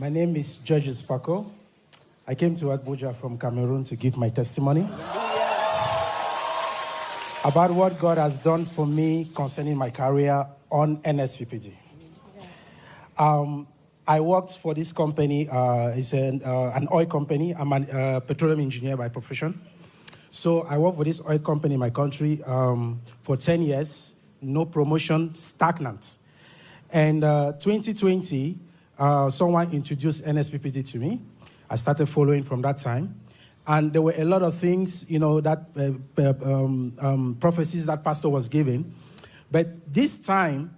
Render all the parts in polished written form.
My name is Jerry Eze. I came to Abuja from Cameroon to give my testimony about what God has done for me concerning my career on NSPPD. I worked for this company. It's an oil company. I'm a petroleum engineer by profession. So I worked for this oil company in my country for 10 years, no promotion, stagnant. And 2020, someone introduced NSPPD to me. I started following from that time. And there were a lot of things, that prophecies that pastor was giving. But this time,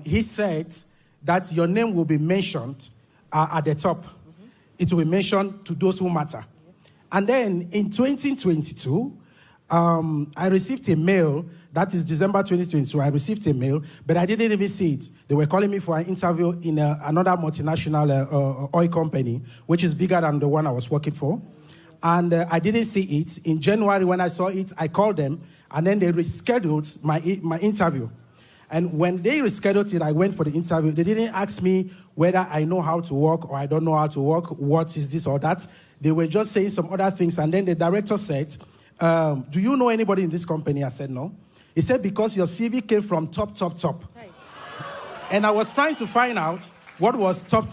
he said that your name will be mentioned at the top. Mm-hmm. It will be mentioned to those who matter. And then in 2022, I received a mail. That is December 2022. I received a mail, but I didn't even see it. They were calling me for an interview in another multinational oil company, which is bigger than the one I was working for. And I didn't see it. In January, when I saw it, I called them, and then they rescheduled my interview. And when they rescheduled it, I went for the interview. They didn't ask me whether I know how to work or I don't know how to work, what is this or that. They were just saying some other things. And then the director said, do you know anybody in this company? I said, no. He said, because your CV came from top. Right. And I was trying to find out what was top.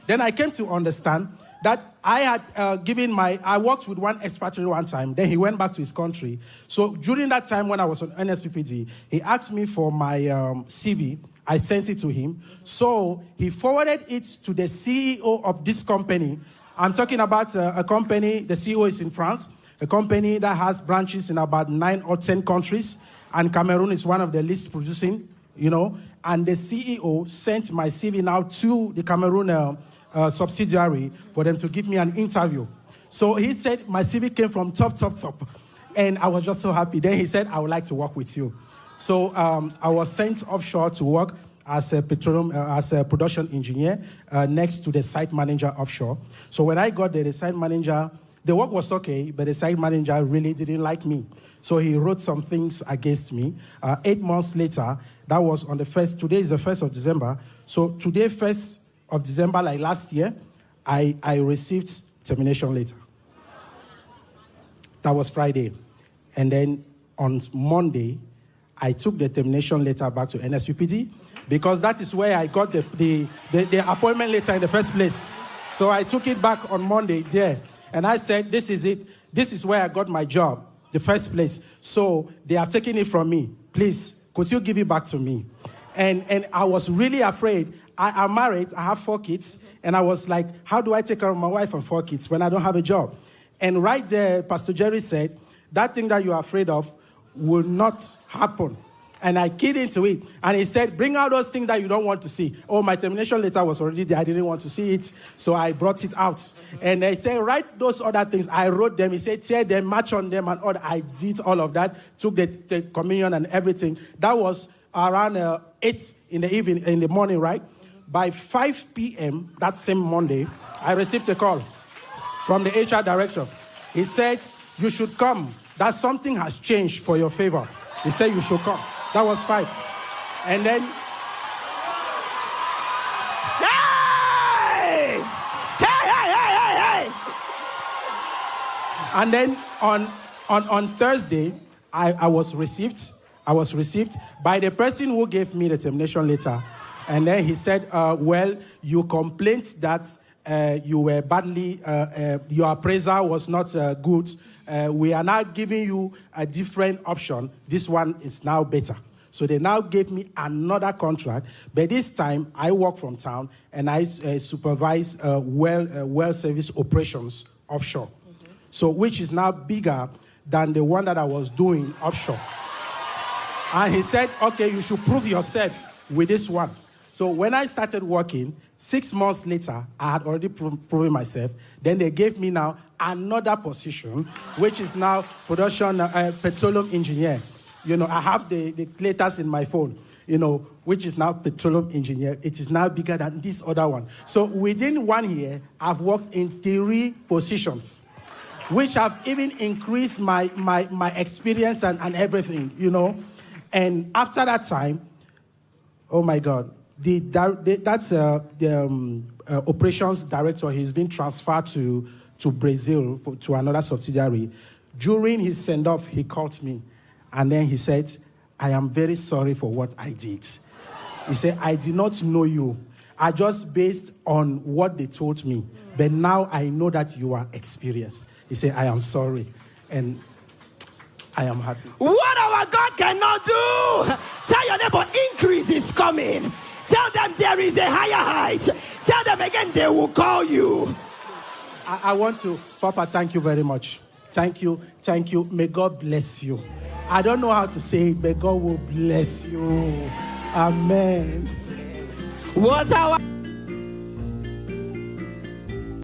Then I came to understand that I had I worked with one expatriate one time. Then he went back to his country. So during that time when I was on NSPPD, he asked me for my CV. I sent it to him. So he forwarded it to the CEO of this company. I'm talking about a company, the CEO is in France, a company that has branches in about 9 or 10 countries. And Cameroon is one of the least producing, And the CEO sent my CV now to the Cameroon subsidiary for them to give me an interview. So he said my CV came from top. And I was just so happy. Then he said, I would like to work with you. So I was sent offshore to work as a production engineer next to the site manager offshore. So when I got there, the site manager, the work was okay, but the site manager really didn't like me. So he wrote some things against me. 8 months later, that was on the 1st, today is the 1st of December. So today, 1st of December, like last year, I received termination letter. That was Friday. And then on Monday, I took the termination letter back to NSPPD because that is where I got the appointment letter in the first place. So I took it back on Monday there. And I said, this is it. This is where I got my job. The first place. So they have taken it from me. Please, could you give it back to me? And I was really afraid. I'm married. I have 4 kids. And I was like, how do I take care of my wife and 4 kids when I don't have a job? And right there, Pastor Jerry said, that thing that you're afraid of will not happen. And I keyed into it. And he said, bring out those things that you don't want to see. Oh, my termination letter was already there. I didn't want to see it. So I brought it out. And they said, write those other things. I wrote them. He said, tear them, match on them. And all. I did all of that. Took the communion and everything. That was around 8 in the evening, in the morning, right? By 5 p.m. that same Monday, I received a call from the HR director. He said, you should come. That something has changed for your favor. He said, you should come. That was 5. And then... Hey! Hey! And then on Thursday, I was received by the person who gave me the termination letter. And then he said, well, you complained that you were badly, your appraisal was not good. We are now giving you a different option. This one is now better. So they now gave me another contract. But this time, I work from town and I supervise well service operations offshore. Mm-hmm. So which is now bigger than the one that I was doing offshore. And he said, okay, you should prove yourself with this one. So when I started working, 6 months later, I had already proven myself. Then they gave me now another position, which is now production petroleum engineer. I have the letters in my phone, which is now petroleum engineer. It is now bigger than this other one. So within 1 year, I've worked in 3 positions, which have even increased my experience and everything, And after that time, oh my God, the operations director. He's been transferred to Brazil to another subsidiary. During his send-off, he called me, and then he said, "I am very sorry for what I did." He said, "I did not know you. I just based on what they told me. But now I know that you are experienced." He said, "I am sorry." And I am happy. What our God cannot do. Tell your neighbor, increase is coming. Tell them there is a higher height. Tell them again, they will call you. I want to, Papa, thank you very much. Thank you. Thank you. May God bless you. I don't know how to say it, but God will bless you. Amen. What our